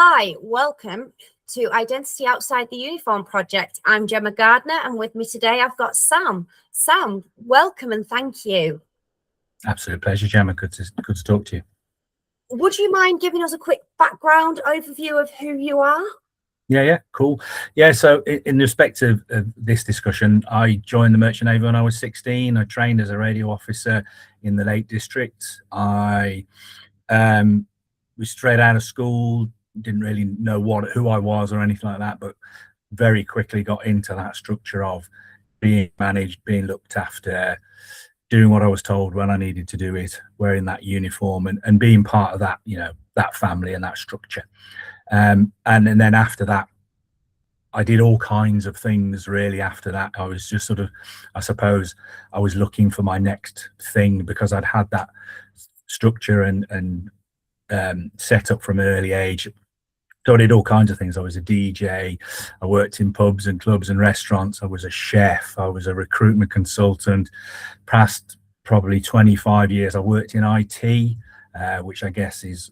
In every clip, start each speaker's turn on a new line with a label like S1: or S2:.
S1: Hi, welcome to Identity Outside the Uniform Project. I'm Gemma Gardner, and with me today I've got Sam. Sam, welcome and thank you.
S2: Absolute pleasure, Gemma. Good to talk to you.
S1: Would you mind giving us a quick background overview of who you are?
S2: Yeah, cool. Yeah, so in respect of this discussion, I joined the Merchant Navy when I was 16. I trained as a radio officer in the Lake District. I was straight out of school, didn't really know who I was or anything like that, but very quickly got into that structure of being managed, being looked after, doing what I was told when I needed to do it, wearing that uniform and being part of that, that family and that structure. And then after that, I did all kinds of things really after that. I was just sort of, I suppose I was looking for my next thing because I'd had that structure and set up from an early age. So I did all kinds of things. I was a DJ, I worked in pubs and clubs and restaurants, I was a chef, I was a recruitment consultant. Past probably 25 years I worked in IT, which I guess is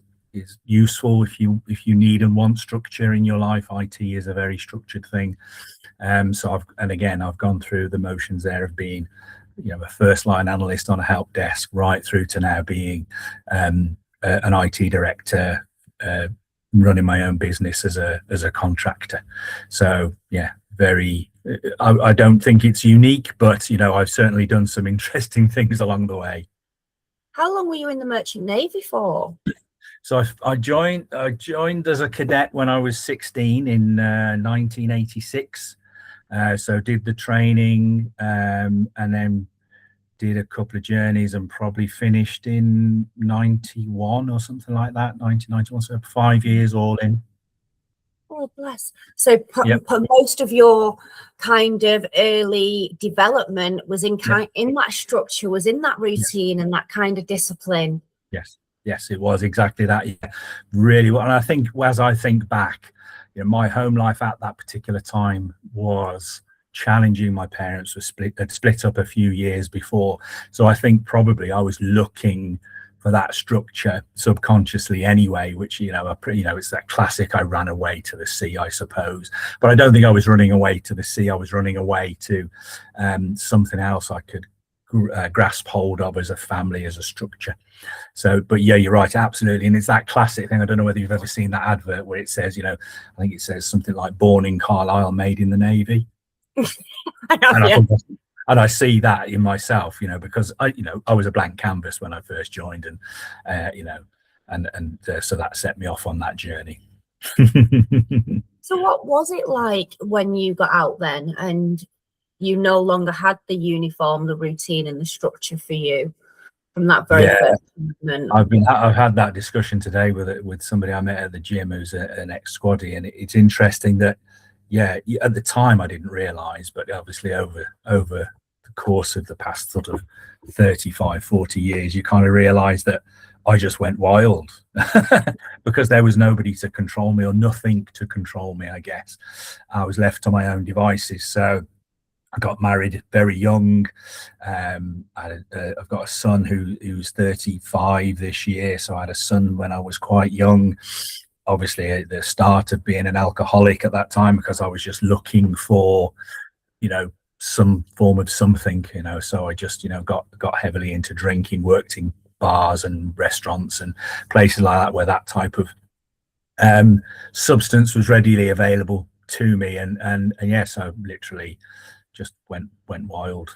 S2: useful if you need and want structure in your life. IT is a very structured thing. So I've gone through the motions there of being a first line analyst on a help desk right through to now being an IT director, running my own business as a contractor. So yeah, I don't think it's unique, but I've certainly done some interesting things along the way.
S1: How long were you in the Merchant Navy for?
S2: So I joined as a cadet when I was 16 in 1986. So did the training and then did a couple of journeys and probably finished in 91 or something like that, 1991, so 5 years all in.
S1: Oh, bless. So most of your kind of early development was in that structure, was in that routine and that kind of discipline.
S2: Yes, it was exactly that. Yeah, really. And I think as I think back, my home life at that particular time was challenging. My parents had split up a few years before, so I think probably I was looking for that structure subconsciously anyway, which it's that classic I ran away to the sea, I suppose, but I don't think I was running away to the sea. I was running away to something else I could grasp hold of as a family, as a structure. So but yeah, you're right, absolutely. And it's that classic thing, I don't know whether you've ever seen that advert where it says, I think it says something like born in Carlisle, made in the Navy. And I see that in myself, because I was a blank canvas when I first joined, and so that set me off on that journey.
S1: So what was it like when you got out then and you no longer had the uniform, the routine and the structure for you from that very first moment?
S2: I've had that discussion today with somebody I met at the gym who's an ex-squaddy, and it's interesting that at the time I didn't realize, but obviously over the course of the past sort of 35-40 years you kind of realize that I just went wild because there was nobody to control me, or nothing to control me. I guess I was left to my own devices. So I got married very young. I've got a son who's 35 this year, so I had a son when I was quite young. Obviously at the start of being an alcoholic at that time, because I was just looking for some form of something, so I just got heavily into drinking, worked in bars and restaurants and places like that where that type of substance was readily available to me, and yes, I literally just went wild.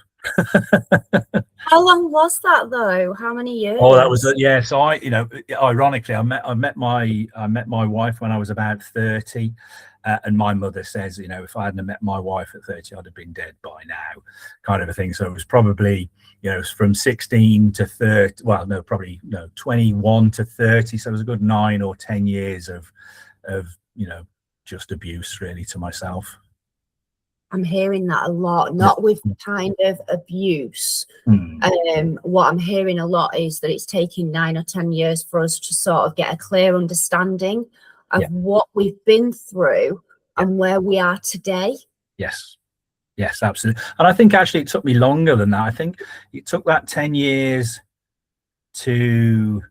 S1: How long was that though? How many years?
S2: Oh, that was so I ironically I met my wife when I was about 30, and my mother says if I hadn't met my wife at 30 I'd have been dead by now, kind of a thing. So it was probably from 16 to 30, 21 to 30, so it was a good 9 or 10 years of just abuse really to myself.
S1: I'm hearing that a lot, not with kind of abuse. What I'm hearing a lot is that it's taking 9 or 10 years for us to sort of get a clear understanding of what we've been through and where we are today.
S2: Yes, absolutely. And I think actually it took me longer than that. I think it took that 10 years it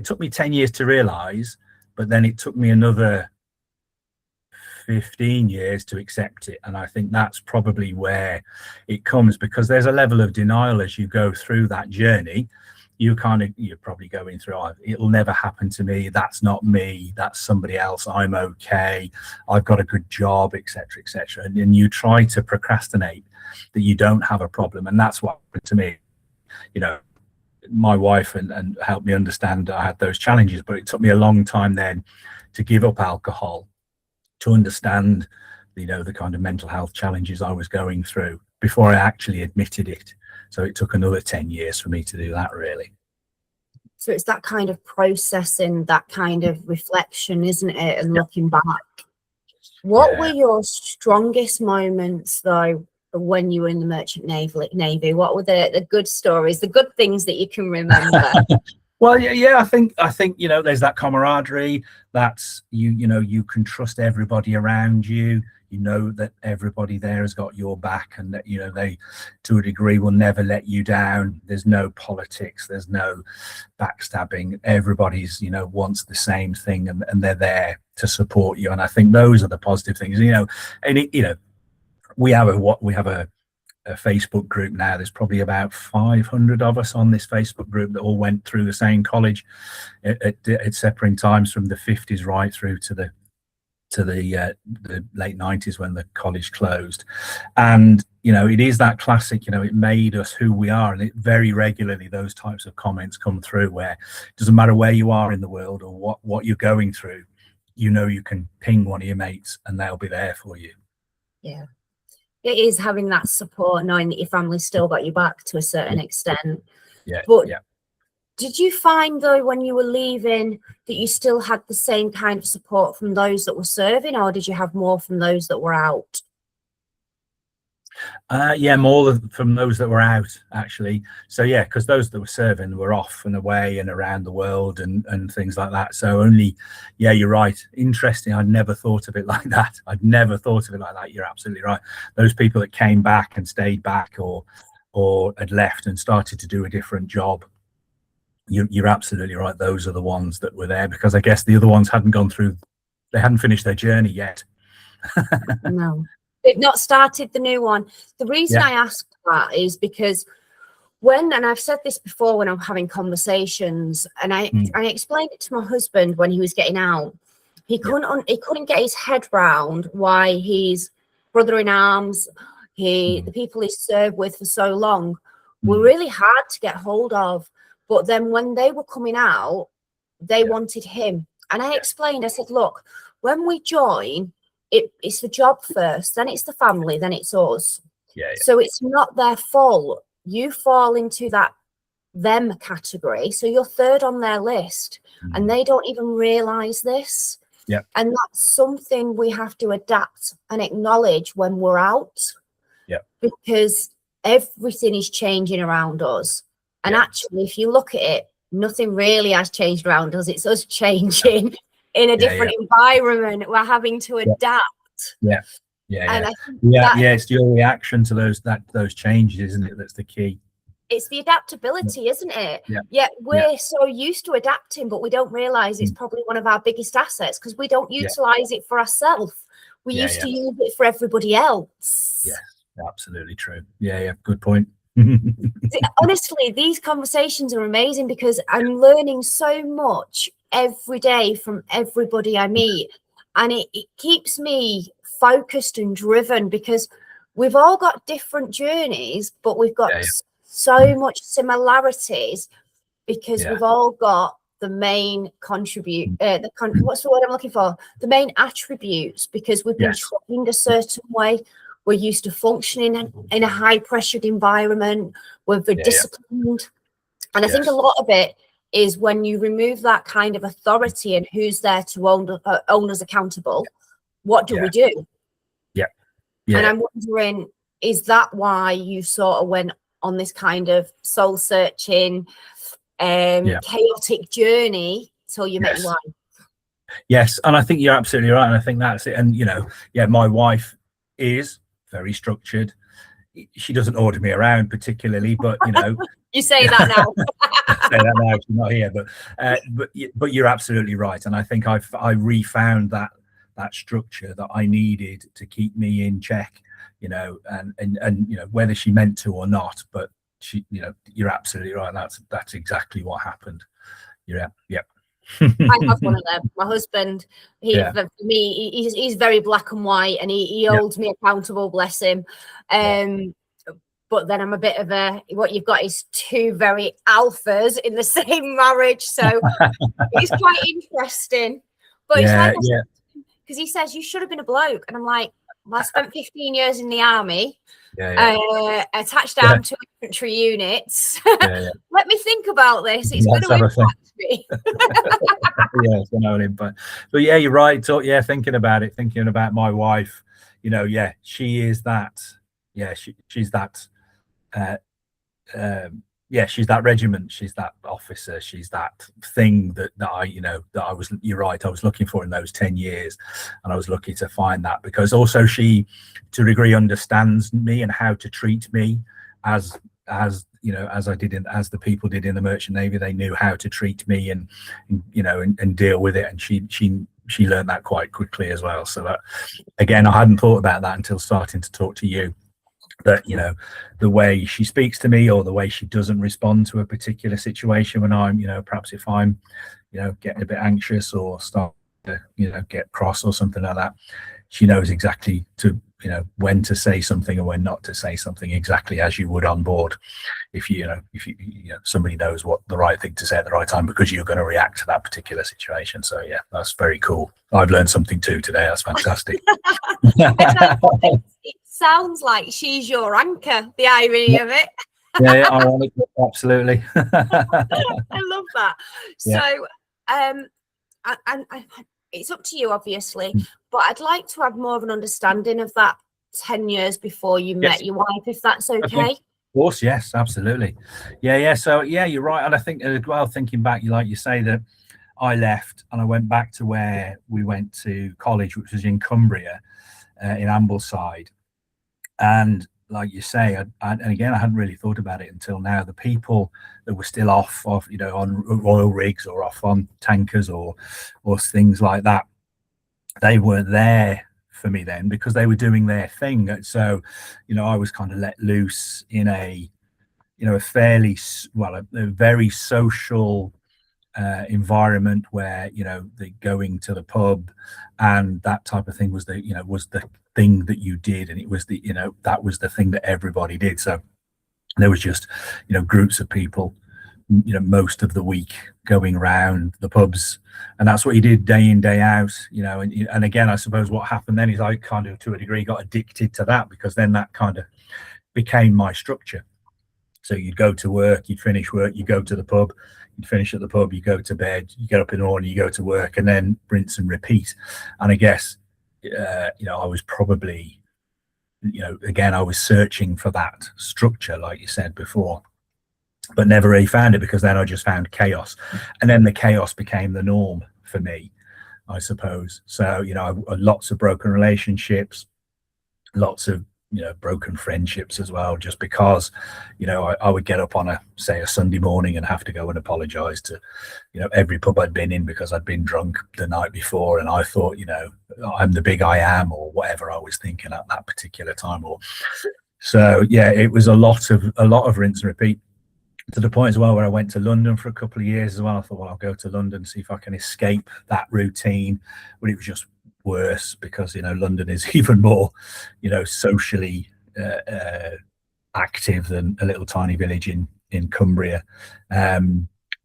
S2: took me 10 years to realize, but then it took me another 15 years to accept it. And I think that's probably where it comes, because there's a level of denial as you go through that journey. You're probably going through, oh, it'll never happen to me, that's not me, that's somebody else, I'm okay, I've got a good job, etc., etc. And you try to procrastinate that you don't have a problem. And that's what happened to me. You know, my wife and helped me understand I had those challenges, but it took me a long time then to give up alcohol, to understand, you know, the kind of mental health challenges I was going through before I actually admitted it. So it took another 10 years for me to do that, really.
S1: So it's that kind of processing, that kind of reflection, isn't it? And looking back. What were your strongest moments, though, when you were in the Merchant Navy? What were the good stories, the good things that you can remember?
S2: Well, I think, you know, there's that camaraderie. That's you can trust everybody around you. You know that everybody there has got your back, and that, you know, they, to a degree, will never let you down. There's no politics. There's no backstabbing. Everybody's, you know, wants the same thing, and they're there to support you. And I think those are the positive things, you know. And it, you know, we have a Facebook group now. There's probably about 500 of us on this Facebook group that all went through the same college at separate times, from the 50s right through to the late 90s when the college closed. And, you know, it is that classic, you know, it made us who we are. And it very regularly, those types of comments come through, where it doesn't matter where you are in the world or what you're going through, you know, you can ping one of your mates and they'll be there for you.
S1: Yeah. It is having that support, knowing that your family's still got your back to a certain extent.
S2: Yeah.
S1: But did you find, though, when you were leaving, that you still had the same kind of support from those that were serving, or did you have more from those that were out?
S2: More from those that were out, actually. So yeah, because those that were serving were off and away and around the world and things like that. So only, yeah, you're right. Interesting. I'd never thought of it like that. You're absolutely right. Those people that came back and stayed back, or had left and started to do a different job, you're absolutely right. Those are the ones that were there, because I guess the other ones they hadn't finished their journey yet.
S1: No. They've not started the new one. The reason I ask that is because and I've said this before when I'm having conversations, and I explained it to my husband when he was getting out. He couldn't get his head round why his brother in arms, the people he served with for so long, were really hard to get hold of. But then when they were coming out, they wanted him. And I explained, I said, look, when we join, it's the job first, then it's the family, then it's us. So it's not their fault. You fall into that them category, so you're third on their list, and they don't even realize this. And that's something we have to adapt and acknowledge when we're out, because everything is changing around us. And actually, if you look at it, nothing really has changed around us. It's us changing in a different environment. We're having to adapt.
S2: It's your reaction to those changes, isn't it? That's the key.
S1: It's the adaptability, isn't it? We're so used to adapting, but we don't realize it's probably one of our biggest assets, because we don't utilize it for ourselves. We used to use it for everybody else.
S2: Absolutely true. Good point.
S1: Honestly, these conversations are amazing, because I'm learning so much every day from everybody I meet, and it keeps me focused and driven, because we've all got different journeys, but we've got so much similarities, because we've all got the main what's the word I'm looking for? The main attributes, because we've been trained a certain way. We're used to functioning in a high-pressured environment. We're very disciplined. And I think a lot of it is when you remove that kind of authority and who's there to own us accountable, what do we do? And I'm wondering, is that why you sort of went on this kind of soul-searching, chaotic journey till you met your wife?
S2: Yes, and I think you're absolutely right. And I think that's it. And, you know, my wife is very structured. she doesn't order me around particularly, but you know,
S1: you say that now.
S2: say that now, she's not here, but you're absolutely right, and I think I refound that structure that I needed to keep me in check, you know, and you know, whether she meant to or not, but she, you know, you're absolutely right. That's exactly what happened. Yeah.
S1: I have one of them. My husband, for me, he's very black and white, and he holds me accountable, bless him. But then I'm a bit of what you've got is two very alphas in the same marriage, so it's quite interesting. But it's like, because he says you should have been a bloke, and I'm like, well, I spent 15 years in the army, attached armed to infantry units. Let me think about this. It's going to impact me.
S2: It's going to impact. But yeah, you're right. So, yeah, thinking about my wife, you know, she is that. Yeah, she's that. She's that regiment, she's that officer, she's that thing that I, you know, that I was, you're right, I was looking for in those 10 years, and I was lucky to find that, because also she to a degree understands me and how to treat me as you know, as the people did in the Merchant Navy. They knew how to treat me and you know, and deal with it, and she learned that quite quickly as well. So that, again, I hadn't thought about that until starting to talk to you. That, you know, the way she speaks to me, or the way she doesn't respond to a particular situation when I'm, you know, perhaps if I'm, you know, getting a bit anxious or start to, you know, get cross or something like that, she knows exactly to, you know, when to say something and when not to say something, exactly as you would on board. If you know, somebody knows what the right thing to say at the right time, because you're going to react to that particular situation. So yeah, that's very cool. I've learned something too today. That's fantastic.
S1: It sounds like she's your anchor, the irony of it.
S2: Ironic, absolutely.
S1: I love that. So it's up to you, obviously, but I'd like to have more of an understanding of that 10 years before you met your wife, if that's okay.
S2: Of course, yes, absolutely. So you're right. And I think as well, thinking back, you say that I left and I went back to where we went to college, which was in Cumbria, in Ambleside. And like you say, and again, I hadn't really thought about it until now. The people that were still off, you know, on oil rigs or off on tankers or things like that, they weren't there for me then, because they were doing their thing. So, you know, I was kind of let loose in a, you know, a very social environment where, you know, the going to the pub and that type of thing was the thing that you did, and it was the, you know, that was the thing that everybody did. So there was just, you know, groups of people, you know, most of the week going around the pubs, and that's what you did day in, day out, you know. And again, I suppose what happened then is I kind of, to a degree, got addicted to that, because then that kind of became my structure. So you'd go to work, you'd finish work, you go to the pub, you'd finish at the pub, you go to bed, you get up in the morning, you go to work, and then rinse and repeat. And I guess, you know, I was probably, you know, again, I was searching for that structure, like you said before, but never really found it, because then I just found chaos, and then the chaos became the norm for me, I suppose. So, you know, lots of broken relationships, lots of, you know, broken friendships as well, just because, you know, I would get up on a Sunday morning and have to go and apologize to, you know, every pub I'd been in, because I'd been drunk the night before, and I thought, you know, I'm the big I am, or whatever I was thinking at that particular time. Or so yeah, it was a lot of rinse and repeat, to the point as well where I went to London for a couple of years as well. I thought, well, I'll go to London, see if I can escape that routine, but it was just worse, because, you know, London is even more, you know, socially active than a little tiny village in Cumbria.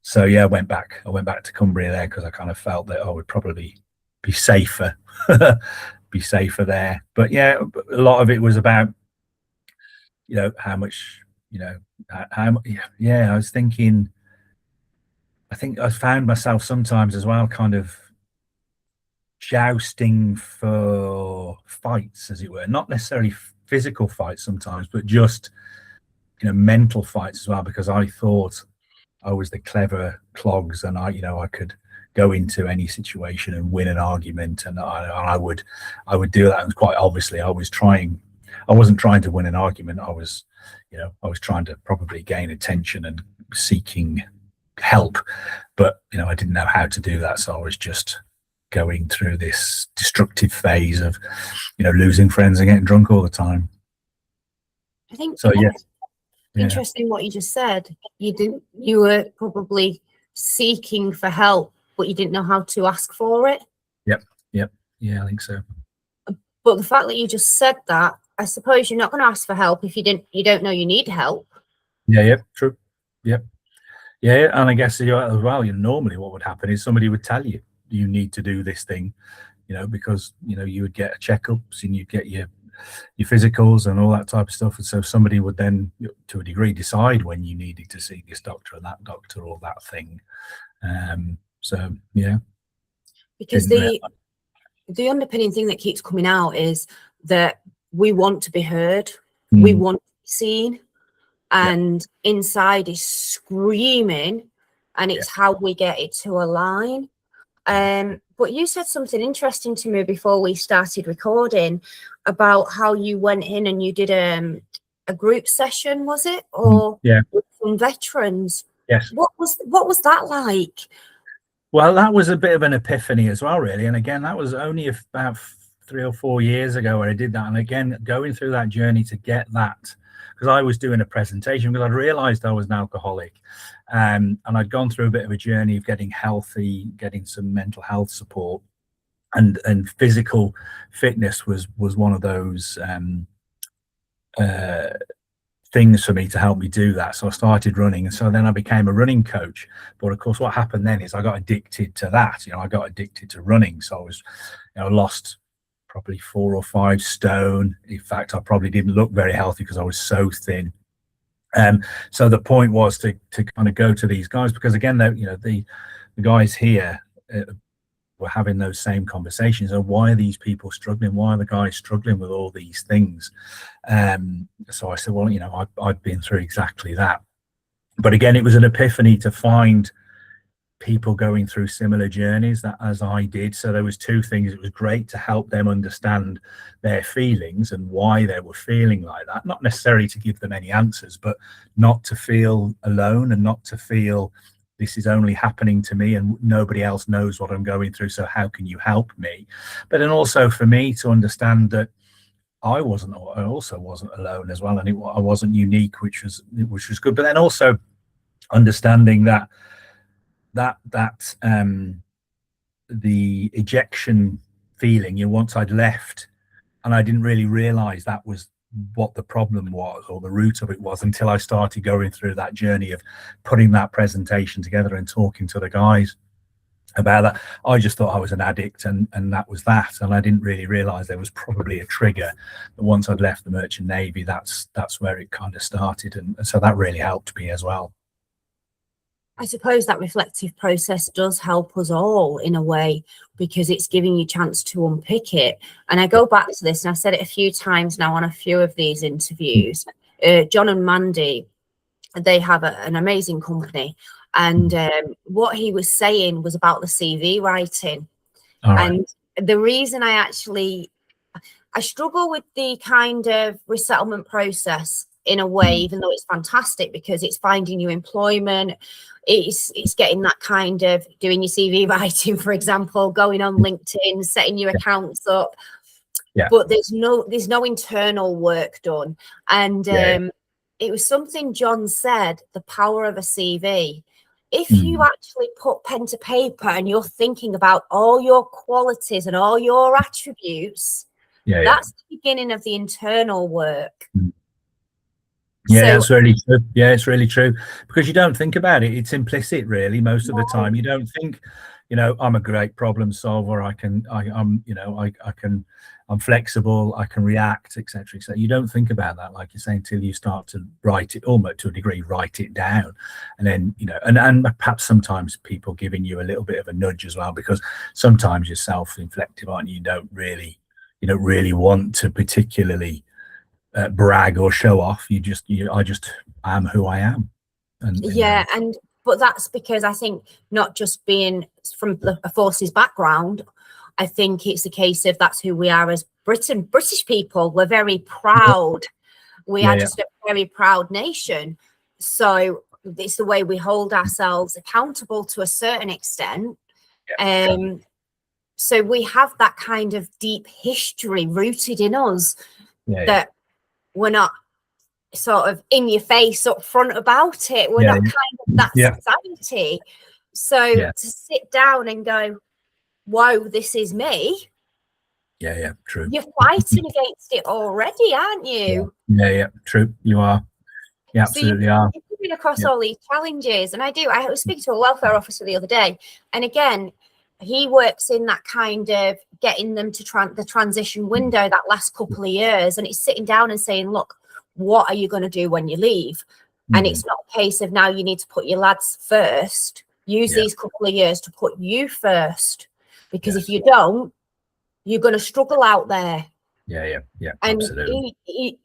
S2: So yeah, I went back to Cumbria there, because I kind of felt that I would probably be safer there. But yeah, a lot of it was about, you know, how much, you know, I was thinking, I think I found myself sometimes as well kind of jousting for fights, as it were, not necessarily physical fights sometimes, but just, you know, mental fights as well, because I thought I was the clever clogs, and I could go into any situation and win an argument, and I would do that. And quite obviously I was trying I wasn't trying to win an argument. I was trying to probably gain attention and seeking help, but I didn't know how to do that. So I was just going through this destructive phase of losing friends and getting drunk all the time.
S1: I think
S2: so. Yeah.
S1: Interesting what you just said. You were probably seeking for help, but you didn't know how to ask for it.
S2: Yep. Yeah, I think so.
S1: But the fact that you just said that, I suppose you're not going to ask for help if you don't know you need help.
S2: Yeah, true. Yep. Yeah, and I guess as well, normally what would happen is somebody would tell you need to do this thing, because you would get checkups and you'd get your physicals and all that type of stuff, and so somebody would then, to a degree, decide when you needed to see this doctor or that doctor or that thing. So yeah,
S1: because the underpinning thing that keeps coming out is that we want to be heard, we want to be seen, and inside is screaming, and it's how we get it to align. But you said something interesting to me before we started recording about how you went in and you did a group session, was it? Or with some veterans?
S2: Yes.
S1: What was that like?
S2: Well, that was a bit of an epiphany as well, really. And again, that was only about 3 or 4 years ago where I did that. And again, going through that journey to get that, because I was doing a presentation because I'd realized I was an alcoholic, and I'd gone through a bit of a journey of getting healthy, getting some mental health support, and physical fitness was one of those things for me to help me do that. So I started running, and so then I became a running coach. But of course, what happened then is I got addicted to that. I got addicted to running. So I was, lost probably 4 or 5 stone. In fact, I probably didn't look very healthy because I was so thin. So the point was to kind of go to these guys, because again, the guys here were having those same conversations. And why are these people struggling? Why are the guys struggling with all these things? So I said, well, I've been through exactly that. But again, it was an epiphany to find people going through similar journeys that as I did. So there was 2 things. It was great to help them understand their feelings and why they were feeling like that, not necessarily to give them any answers, but not to feel alone and not to feel this is only happening to me and nobody else knows what I'm going through, so how can you help me? But then also for me to understand that I also wasn't alone as well, and I wasn't unique, which was good. But then also understanding that the ejection feeling, once I'd left, and I didn't really realize that was what the problem was or the root of it was until I started going through that journey of putting that presentation together and talking to the guys about that. I just thought I was an addict, and that was that, and I didn't really realize there was probably a trigger that once I'd left the Merchant Navy, that's where it kind of started, and so that really helped me as well.
S1: I suppose that reflective process does help us all in a way, because it's giving you a chance to unpick it. And I go back to this, and I've said it a few times now on a few of these interviews. John and Mandy, they have an amazing company. And what he was saying was about the CV writing. And the reason I struggle with the kind of resettlement process in a way, even though it's fantastic because it's finding you employment, it's getting that kind of doing your CV writing, for example, going on LinkedIn, setting your accounts up. But there's no internal work done. And it was something John said, the power of a CV. If you actually put pen to paper and you're thinking about all your qualities and all your attributes, that's the beginning of the internal work.
S2: That's really true. It's really true, because you don't think about it. It's implicit, really, most of the time. You don't think, I'm a great problem solver. I'm flexible. I can react, etc. So you don't think about that, like you're saying, until you start to write it, almost to a degree, write it down, and then and perhaps sometimes people giving you a little bit of a nudge as well, because sometimes you're self-inflective, aren't you? You don't really want to particularly brag or show off. I just am who I am.
S1: But that's because I think not just being from a forces background, I think it's a case of that's who we are as British people, we're very proud. We are
S2: Yeah.
S1: just a very proud nation. So it's the way we hold ourselves accountable to a certain extent. So we have that kind of deep history rooted in us that we're not sort of in your face up front about it. We're not kind of that society. So to sit down and go, whoa, this is me.
S2: Yeah, true.
S1: You're fighting against it already, aren't you?
S2: Yeah, true. You are. You absolutely are.
S1: You're coming across all these challenges. And I was speaking to a welfare officer the other day. And again, he works in that kind of getting them to the transition window, that last couple of years. And it's sitting down and saying, look, what are you going to do when you leave? And it's not a case of now you need to put your lads first. Use these couple of years to put you first. Because if you don't, you're going to struggle out there.
S2: Yeah,
S1: and
S2: absolutely.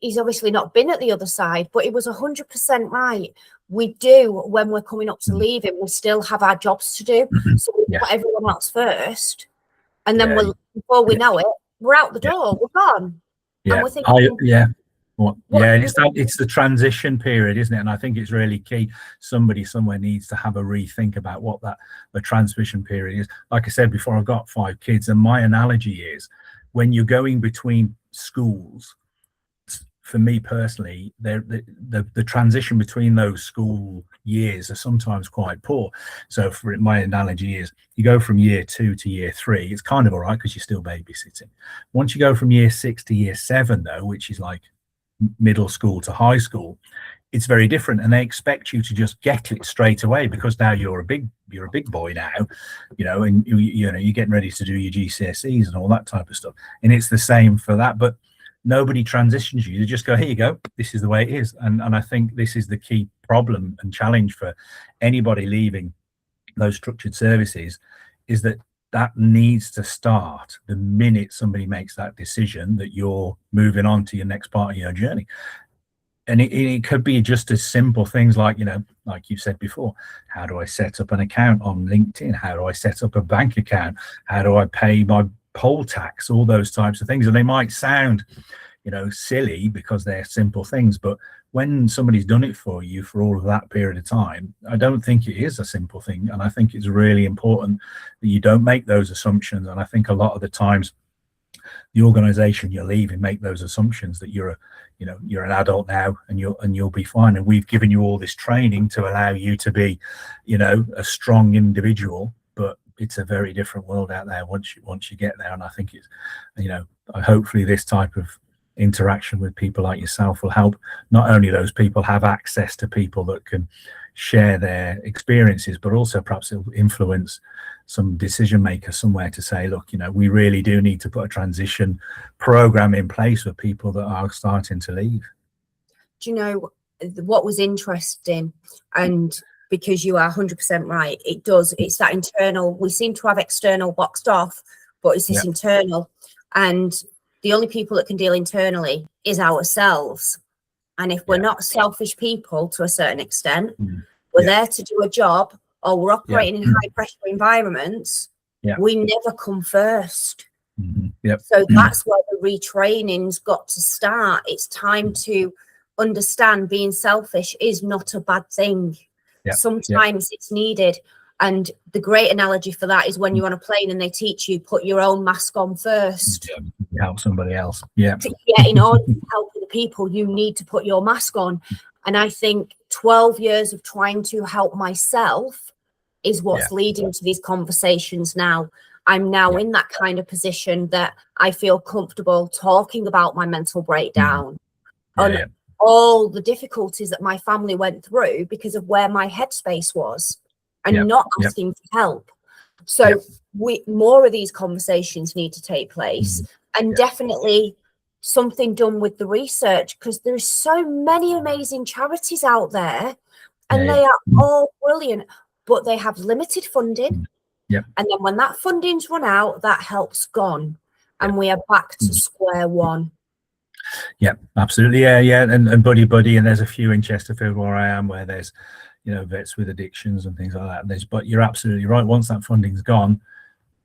S1: He's obviously not been at the other side, but it was 100% right. We do, when we're coming up to leaving, we still have our jobs to do. So we put everyone else first. And then before we know it, we're out the door, we're gone. And we're thinking,
S2: it's the transition period, isn't it? And I think it's really key. Somebody somewhere needs to have a rethink about what the transition period is. Like I said before, I've got 5 kids, and my analogy is when you're going between schools, for me personally, the transition between those school years are sometimes quite poor. So for my analogy is you go from year 2 to year 3, it's kind of all right because you're still babysitting. Once you go from year 6 to year 7 though, which is like middle school to high school, it's very different, and they expect you to just get it straight away because now you're a big boy now, and you're getting ready to do your GCSEs and all that type of stuff. And it's the same for that, but nobody transitions you. They just go, here you go, this is the way it is. And I think this is the key problem and challenge for anybody leaving those structured services, is that needs to start the minute somebody makes that decision that you're moving on to your next part of your journey. And it could be just as simple things like, like you said before, how do I set up an account on LinkedIn? How do I set up a bank account? How do I pay my poll tax? All those types of things. And they might sound, silly because they're simple things, but when somebody's done it for you for all of that period of time, I don't think it is a simple thing. And I think it's really important that you don't make those assumptions. And I think a lot of the times the organization you're leaving make those assumptions that you're an adult now and you'll be fine. And we've given you all this training to allow you to be, a strong individual, but it's a very different world out there once you get there. And I think it's, hopefully this type of interaction with people like yourself will help not only those people have access to people that can share their experiences, but also perhaps it'll influence some decision makers somewhere to say, look, we really do need to put a transition program in place for people that are starting to leave.
S1: Do you know what was interesting? And because you are 100% right, it's that internal. We seem to have external boxed off, but it's this internal. And the only people that can deal internally is ourselves. And if we're not selfish people to a certain extent, we're there to do a job, or we're operating in high pressure environments, we never come first. So that's where the retraining's got to start. It's time to understand being selfish is not a bad thing. Sometimes it's needed. And the great analogy for that is when you're on a plane and they teach you put your own mask on first.
S2: Help somebody else.
S1: In order to help other people, you need to put your mask on. And I think 12 years of trying to help myself is what's leading to these conversations now. I'm now in that kind of position that I feel comfortable talking about my mental breakdown and all the difficulties that my family went through because of where my headspace was. And not asking for help. So more of these conversations need to take place, and definitely something done with the research, because there's so many amazing charities out there, and they are all brilliant, but they have limited funding. And then when that funding's run out, that help's gone, and we are back to square one.
S2: Absolutely. And buddy, and there's a few in Chesterfield where I am where there's vets with addictions and things like that. But you're absolutely right. Once that funding's gone,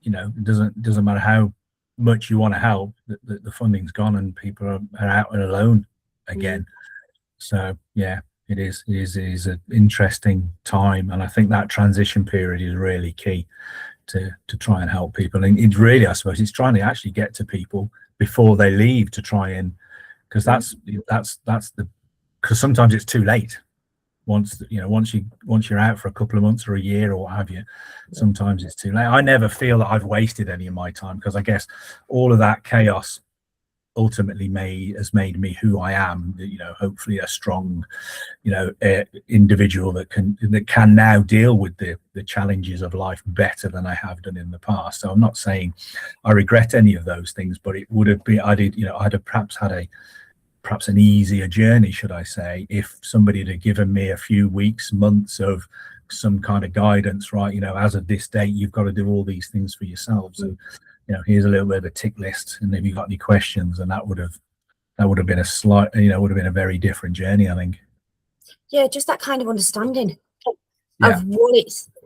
S2: it doesn't matter how much you want to help, the funding's gone and people are out and alone again. So yeah, it is an interesting time, and I think that transition period is really key to try and help people. And it's really, I suppose, it's trying to actually get to people before they leave, to try and, because that's the, because sometimes it's too late. Once you're out for a couple of months or a year or what have you, sometimes it's too late. I never feel that I've wasted any of my time, because I guess all of that chaos ultimately has made me who I am, hopefully a strong individual that can now deal with the challenges of life better than I have done in the past. So I'm not saying I regret any of those things, but it would have been, I'd have perhaps had perhaps an easier journey, should I say, if somebody had given me a few weeks, months of some kind of guidance, right? as of this date, you've got to do all these things for yourselves. And here's a little bit of a tick list, and have you got any questions? And that would have been a slight, would have been a very different journey, I think.
S1: Yeah, just that kind of understanding of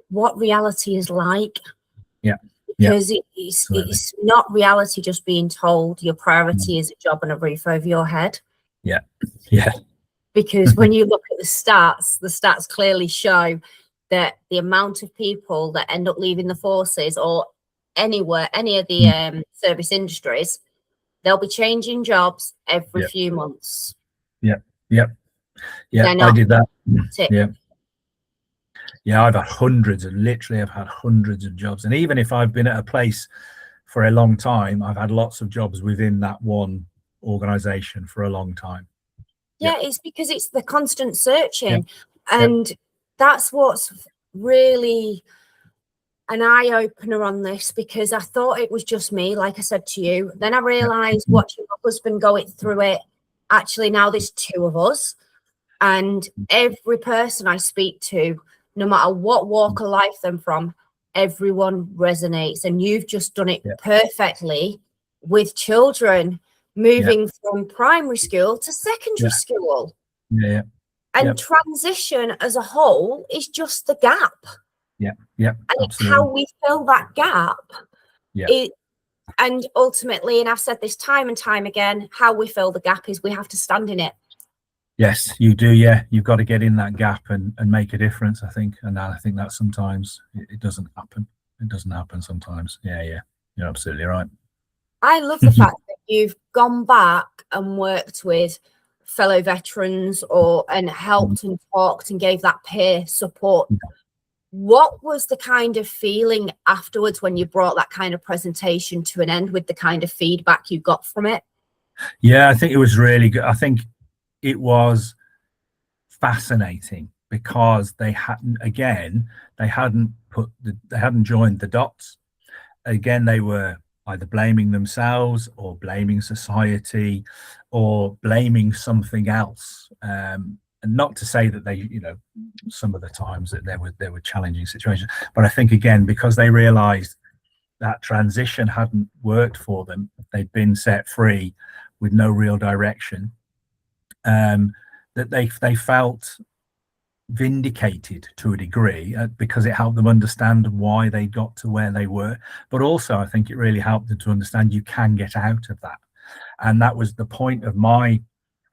S1: what reality is like.
S2: Yeah.
S1: Because it's not reality just being told your priority is a job and a roof over your head.
S2: Yeah.
S1: Because when you look at the stats clearly show that the amount of people that end up leaving the forces or any of the service industries, they'll be changing jobs every few months.
S2: I did that. I've had hundreds of jobs, and even if I've been at a place for a long time, I've had lots of jobs within that one organization for a long time.
S1: It's because it's the constant searching, and that's what's really an eye-opener on this, because I thought it was just me, like I said to you. Then I realized watching my husband go through it, actually now there's two of us, and every person I speak to, no matter what walk of life they're from, everyone resonates. And you've just done it perfectly with children moving from primary school to secondary school. And transition as a whole is just the gap. And it's how we fill that gap. And ultimately, and I've said this time and time again, how we fill the gap is we have to stand in it.
S2: Yes, you do. You've got to get in that gap and make a difference, I think. And I think that sometimes it doesn't happen. It doesn't happen sometimes. You're absolutely right.
S1: I love the fact that you've gone back and worked with fellow veterans and helped and talked and gave that peer support. What was the kind of feeling afterwards when you brought that kind of presentation to an end, with the kind of feedback you got from it?
S2: I think it was really good. I think it was fascinating because they hadn't joined the dots. Again, they were either blaming themselves or blaming society or blaming something else. And not to say that they, some of the times that there were challenging situations, but I think again, because they realized that transition hadn't worked for them, they'd been set free with no real direction, that they felt vindicated to a degree, because it helped them understand why they got to where they were. But also I think it really helped them to understand you can get out of that. And that was the point of my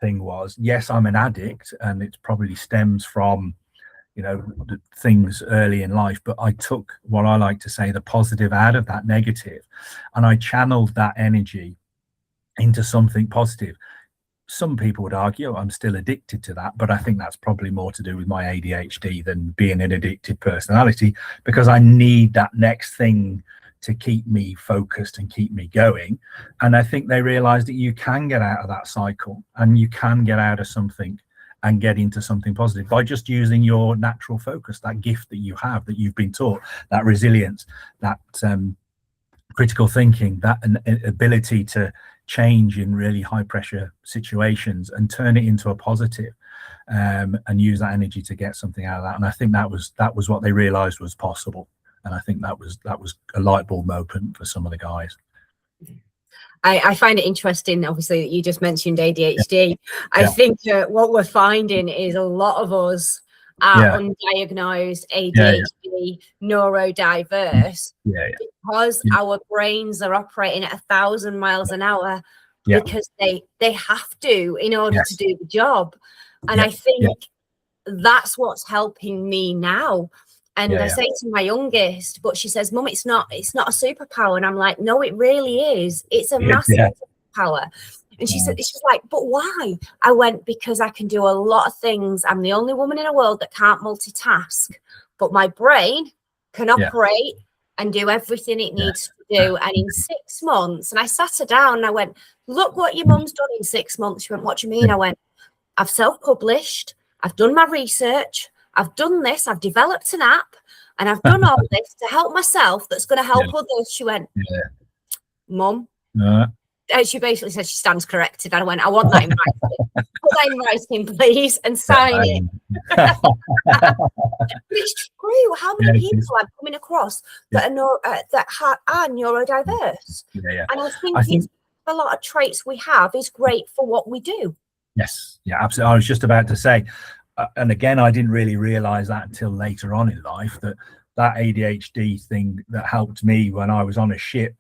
S2: thing was, yes, I'm an addict, and it probably stems from the things early in life, but I took what I like to say the positive out of that negative, and I channeled that energy into something positive. Some people would argue I'm still addicted to that, but I think that's probably more to do with my ADHD than being an addicted personality, because I need that next thing to keep me focused and keep me going. And I think they realized that you can get out of that cycle, and you can get out of something and get into something positive by just using your natural focus, that gift that you have, that you've been taught, that resilience, that critical thinking, that ability to change in really high pressure situations and turn it into a positive, and use that energy to get something out of that. And I think that was what they realized was possible. And I think that was a light bulb moment for some of the guys.
S1: I find it interesting, obviously, that you just mentioned ADHD. I think what we're finding is a lot of us are undiagnosed, ADHD, neurodiverse, because our brains are operating at 1,000 miles an hour, because they have to in order to do the job. And I think that's what's helping me now. And I say to my youngest, but she says, Mum, it's not a superpower. And I'm like, no, it really is. It's a massive power. And she said, she's like, but why? I went, because I can do a lot of things. I'm the only woman in the world that can't multitask, but my brain can operate and do everything it needs to do. And in 6 months, and I sat her down and I went, look what your mum's done in 6 months. She went, what do you mean? I went, I've self-published, I've done my research, I've done this, I've developed an app, and I've done all this to help myself that's going to help others. She went, Mum, she basically said she stands corrected. And I went, I want that in writing. Put that in writing, please, and sign it. But it's true. How many people I'm coming across that are neurodiverse? And I think a lot of traits we have is great for what we do.
S2: Yes, absolutely. I was just about to say, and again, I didn't really realize that until later on in life, that ADHD thing that helped me when I was on a ship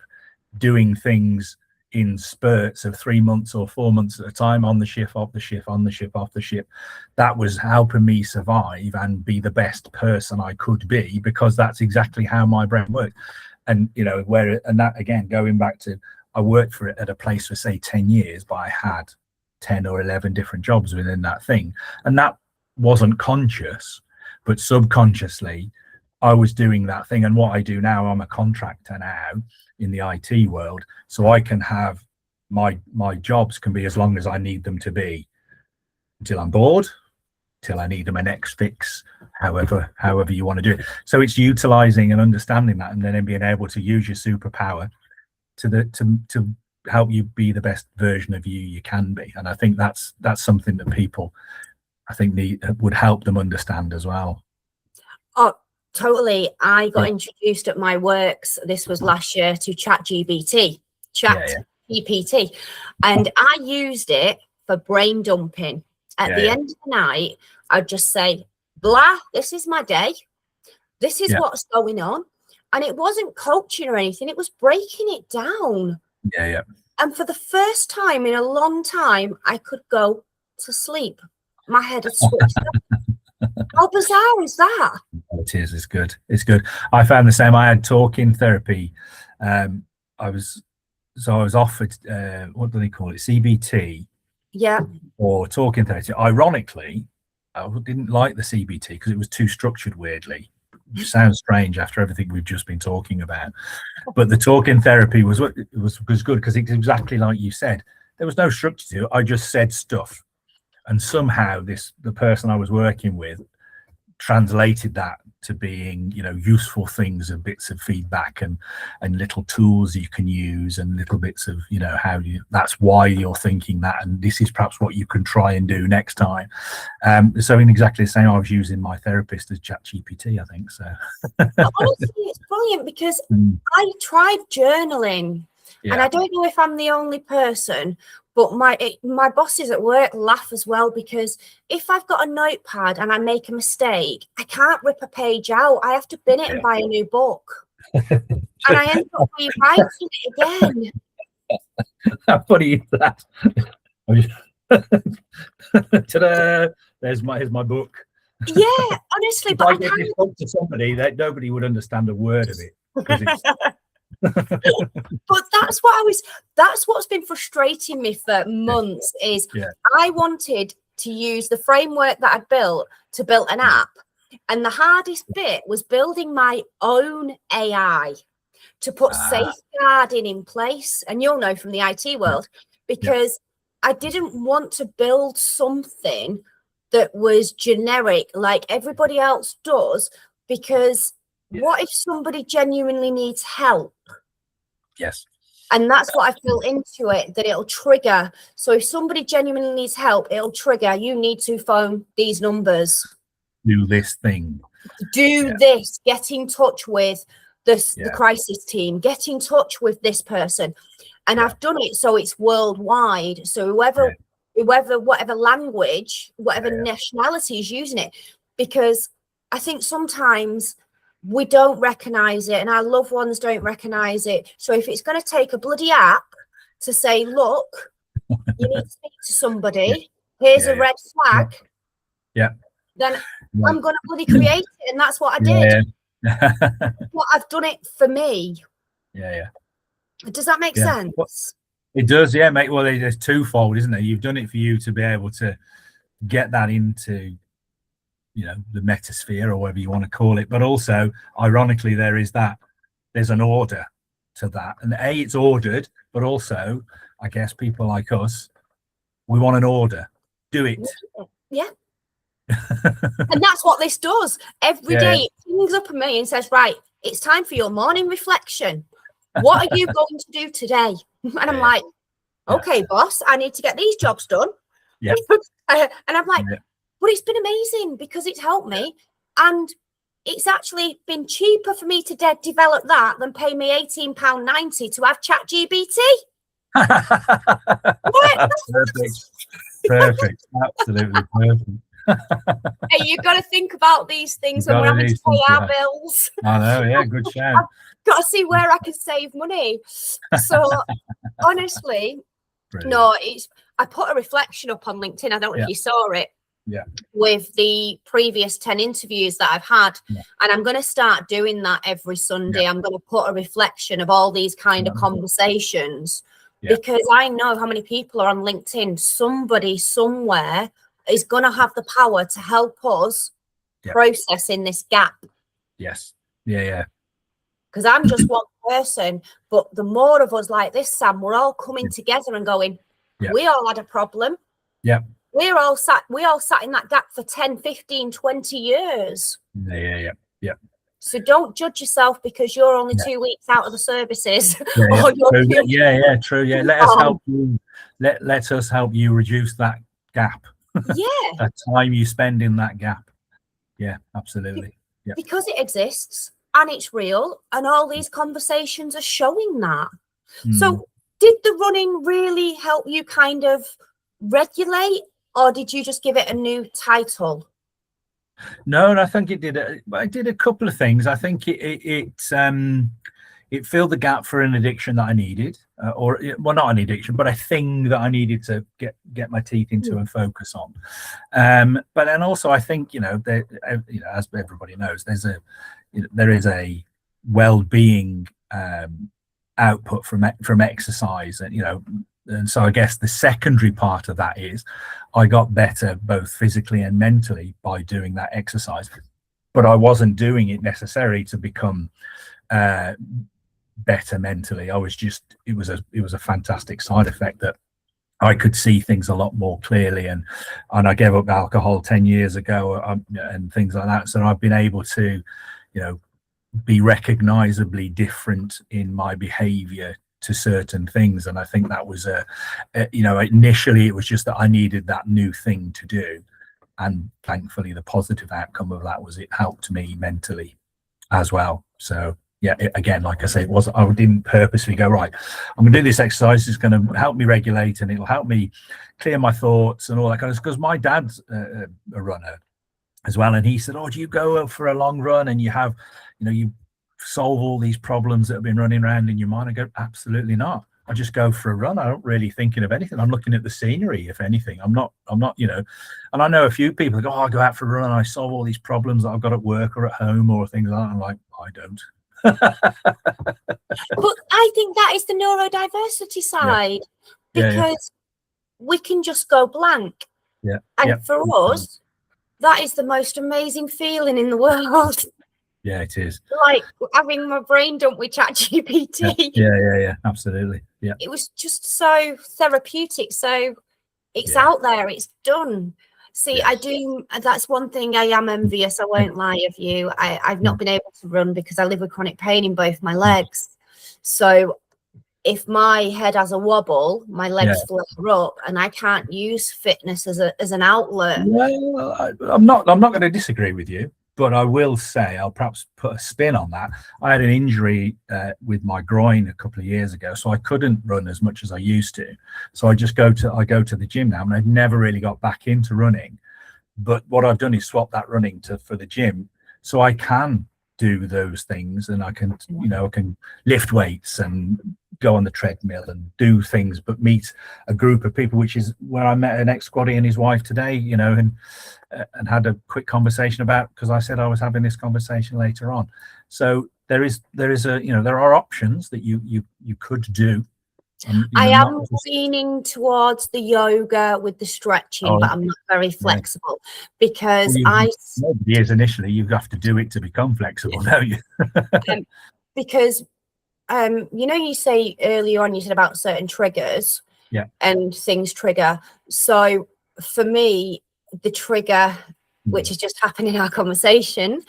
S2: doing things in spurts of 3 months or 4 months at a time, on the ship, off the ship, on the ship, off the ship. That was helping me survive and be the best person I could be, because that's exactly how my brain worked. And, and that, again, going back to, I worked for it at a place for, say, 10 years, but I had 10 or 11 different jobs within that thing. And that wasn't conscious, but subconsciously, I was doing that thing. And what I do now, I'm a contractor now in the IT world, so I can have my jobs can be as long as I need them to be, until I'm bored, till I need them a next fix, however you want to do it. So it's utilizing and understanding that, and then being able to use your superpower to help you be the best version of you can be. And I think that's something that people, I think, would help them understand as well.
S1: Oh, totally. I got introduced at my works, this was last year, to ChatGPT, and I used it for brain dumping. At the end of the night, I'd just say, blah, this is my day, this is what's going on. And it wasn't coaching or anything, it was breaking it down. And for the first time in a long time, I could go to sleep. My head had switched off. How bizarre is that?
S2: It is. It's good. It's good. I found the same. I had talking therapy. I was offered what do they call it? CBT. Or talking therapy. Ironically, I didn't like the CBT because it was too structured weirdly. Which sounds strange after everything we've just been talking about. But the talking therapy was good because it's exactly like you said. There was no structure to it. I just said stuff. And somehow the person I was working with translated that to being, useful things and bits of feedback and little tools you can use and little bits of, that's why you're thinking that. And this is perhaps what you can try and do next time. So in exactly the same, I was using my therapist as ChatGPT, I think. So
S1: honestly, it's brilliant because I tried journaling and I don't know if I'm the only person, but my bosses at work laugh as well, because if I've got a notepad and I make a mistake, I can't rip a page out. I have to bin it and buy a new book. And I end up rewriting it again.
S2: How funny is that? Ta-da! Here's my book.
S1: Yeah, honestly,
S2: if
S1: but
S2: I give this book to somebody, that nobody would understand a word of it.
S1: But that's what's been frustrating me for months is I wanted to use the framework that I'd built to build an app, and the hardest bit was building my own AI to put safeguarding in place. And you'll know from the IT world, because I didn't want to build something that was generic like everybody else does, because what if somebody genuinely needs help?
S2: Yes.
S1: And that's what I've built into it, that it'll trigger. So if somebody genuinely needs help, it'll trigger, you need to phone these numbers.
S2: Do this thing.
S1: Do this. Get in touch with the crisis team. Get in touch with this person. And I've done it so it's worldwide. So whatever language, whatever nationality is using it, because I think sometimes we don't recognize it and our loved ones don't recognize it. So if it's going to take a bloody app to say, look, you need to speak to somebody, here's a red flag, then I'm going to bloody create it. And that's what I did. But I've done it for me. Does that make sense?
S2: Well, it does, yeah, mate. Well, it's twofold, isn't it? You've done it for you to be able to get that into, you know, the metasphere or whatever you want to call it, but also ironically there's an order to that, and it's ordered, but also I guess people like us, we want an order. Do it.
S1: And that's what this does every day. It pings up at me and says, right, it's time for your morning reflection. What are you going to do today? And I'm like, okay, boss, I need to get these jobs done. And I'm like, but it's been amazing because it's helped me, and it's actually been cheaper for me to develop that than pay me £18.90 to have ChatGPT.
S2: Perfect, absolutely perfect.
S1: Hey, you've got to think about these things when we're having to pay our bills.
S2: I know, good shout.
S1: I've got to see where I can save money. So honestly, no, I put a reflection up on LinkedIn. I don't know if you saw it. With the previous 10 interviews that I've had, and I'm going to start doing that every Sunday. I'm going to put a reflection of all these kind of conversations, because I know how many people are on LinkedIn. Somebody somewhere is going to have the power to help us process in this gap. Because I'm just one person, but the more of us like this, Sam, we're all coming together and going, we all had a problem. We all sat in that gap for 10, 15, 20 years. So don't judge yourself because you're only 2 weeks out of the services.
S2: True. Let us help you. Let us help you reduce that gap. That time you spend in that gap. Absolutely.
S1: Because it exists and it's real, and all these conversations are showing that. So did the running really help you kind of regulate, or did you just give it a new title?
S2: No, I think it did. It did a couple of things. I think it filled the gap for an addiction that I needed, or not an addiction, but a thing that I needed to get my teeth into and focus on. But then also, I think as everybody knows, there is a well-being output from exercise, and so I guess the secondary part of that is I got better both physically and mentally by doing that exercise, but I wasn't doing it necessarily to become better mentally. I was just, it was a fantastic side effect that I could see things a lot more clearly, and I gave up alcohol 10 years ago and things like that. So I've been able to, be recognizably different in my behavior to certain things. And I think that was initially it was just that I needed that new thing to do, and thankfully the positive outcome of that was it helped me mentally as well. So again, like I say, I didn't purposely go, right, I'm gonna do this exercise, it's going to help me regulate and it'll help me clear my thoughts and all that kind of stuff, because my dad's a runner as well, and he said, do you go for a long run and you have, you solve all these problems that have been running around in your mind? I go, absolutely not. I just go for a run. I don't really thinking of anything. I'm looking at the scenery, if anything. I'm not, and I know a few people go, I go out for a run and I solve all these problems that I've got at work or at home or things like that. I'm like, I don't.
S1: But I think that is the neurodiversity side, because we can just go blank. And for us, that is the most amazing feeling in the world.
S2: Yeah, it is.
S1: Like having my brain dumped with ChatGPT.
S2: Yeah, absolutely. Yeah.
S1: It was just so therapeutic. So it's out there, it's done. See, I do, that's one thing I am envious, I won't lie of you. I've not been able to run because I live with chronic pain in both my legs. So if my head has a wobble, my legs flare up, and I can't use fitness as an outlet.
S2: Well, I'm not going to disagree with you, but I will say, I'll perhaps put a spin on that. I had an injury with my groin a couple of years ago, so I couldn't run as much as I used to. So I go to the gym now, and I've never really got back into running. But what I've done is swap that running for the gym, so I can do those things, and I can, I can lift weights and go on the treadmill and do things, but meet a group of people, which is where I met an ex-squaddy and his wife today, and had a quick conversation about, because I said I was having this conversation later on. So there is a, there are options that you could do.
S1: I am leaning towards the yoga with the stretching, but I'm not very flexible, because
S2: nobody is initially. You have to do it to become flexible, don't you?
S1: Because you say earlier on, you said about certain triggers, and things trigger. So for me, the trigger, which has just happened in our conversation,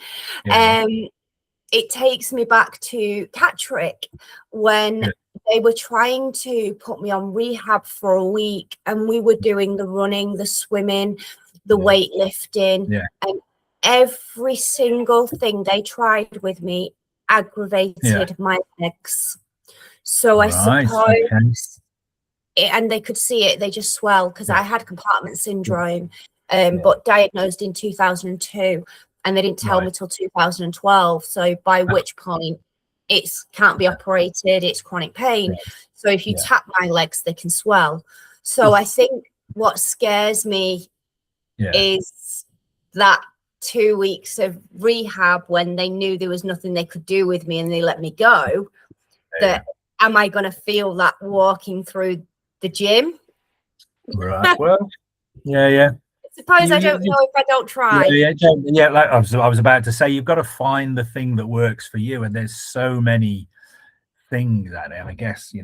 S1: it takes me back to Catrick, when they were trying to put me on rehab for a week, and we were doing the running, the swimming, the weightlifting, and every single thing they tried with me aggravated my legs. So I suppose, and they could see it, they just swell, because I had compartment syndrome, but diagnosed in 2002, and they didn't tell me till 2012. So by which point it can't be operated, it's chronic pain. So if you tap my legs, they can swell. So I think what scares me is that 2 weeks of rehab, when they knew there was nothing they could do with me and they let me go, that am I going to feel that walking through the gym?
S2: Right. Well, I
S1: suppose I don't know if I don't try.
S2: Like I was about to say, you've got to find the thing that works for you, and there's so many things out there. I guess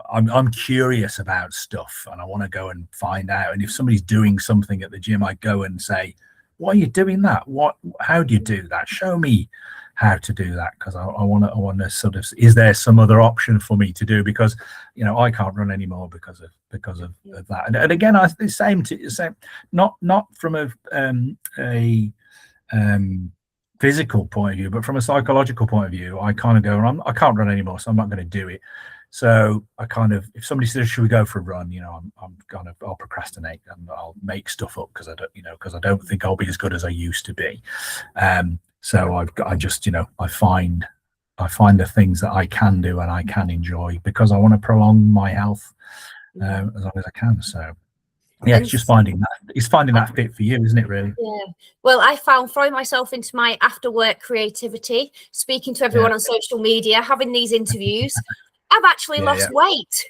S2: I'm curious about stuff, and I want to go and find out. And if somebody's doing something at the gym, I go and say, "Why are you doing that? How do you do that? Show me how to do that," because I want to sort of, is there some other option for me to do, because I can't run anymore because of that. And again, the same not from a physical point of view, but from a psychological point of view, I kind of go, I can't run anymore, so I'm not going to do it. So I kind of, if somebody says, should we go for a run, I'll procrastinate and I'll make stuff up, because I don't think I'll be as good as I used to be. So I find the things that I can do and I can enjoy, because I want to prolong my health as long as I can. So it's just finding that fit for you, isn't it, really?
S1: Well, I found throwing myself into my after work creativity, speaking to everyone on social media, having these interviews. I've actually lost weight.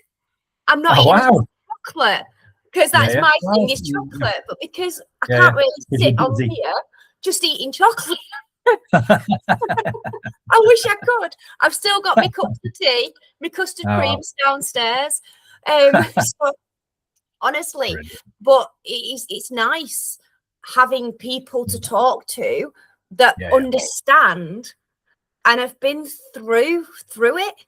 S1: I'm not eating chocolate, because that's my thing, is chocolate, but because I can't really sit on here just eating chocolate. I wish I could. I've still got my cups of tea, my custard creams downstairs. So, honestly, but it's nice having people to talk to that understand and have been through it.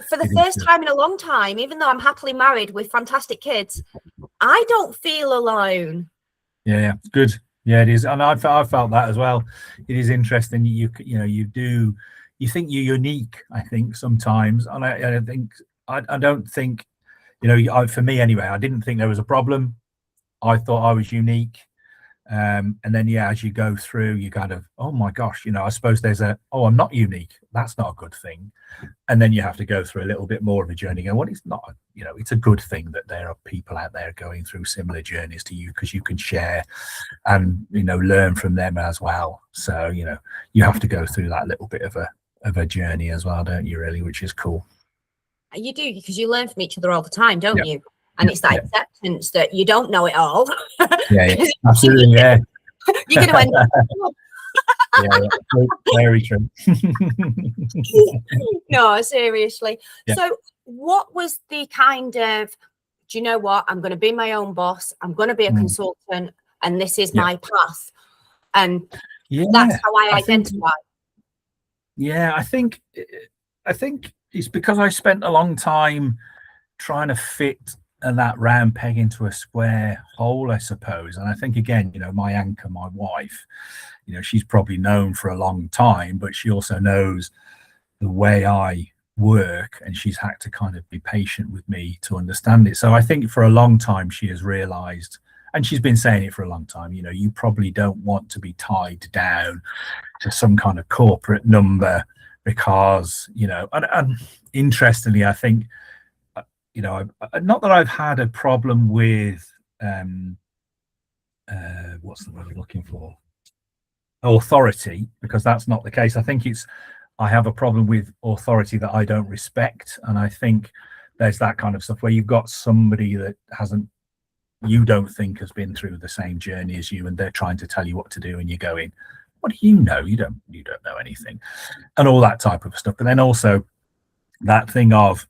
S1: For the first time in a long time, even though I'm happily married with fantastic kids, I don't feel alone.
S2: Good. It is, and I felt that as well. It is interesting. You think you're unique, I think, sometimes, and I don't think, for me anyway, I didn't think there was a problem. I thought I was unique. And then as you go through, you kind of, oh my gosh, I suppose there's I'm not unique, that's not a good thing. And then you have to go through a little bit more of a journey, and it's not, it's a good thing that there are people out there going through similar journeys to you, because you can share and learn from them as well. So you have to go through that little bit of a journey as well, don't you, really, which is cool.
S1: You do, because you learn from each other all the time, don't you? And it's that acceptance that you don't know it all.
S2: Absolutely.
S1: You're going to end up.
S2: Very true.
S1: No, seriously. So what was the kind of, do you know what, I'm going to be my own boss, I'm going to be a consultant, and this is my path, and that's how I identify.
S2: I think it's because I spent a long time trying to fit that round peg into a square hole, I suppose. And I think, again, my anchor, my wife, she's probably known for a long time, but she also knows the way I work, and she's had to kind of be patient with me to understand it. So I think for a long time she has realized, and she's been saying it for a long time, you know, you probably don't want to be tied down to some kind of corporate number, because, you know, and interestingly, I think, you know, not that I've had a problem with what's the word I'm looking for, authority, because that's not the case. I think I have a problem with authority that I don't respect. And I think there's that kind of stuff where you've got somebody that you don't think has been through the same journey as you, and they're trying to tell you what to do, and you're going, what do you know? You don't know anything, and all that type of stuff. But then also that thing of,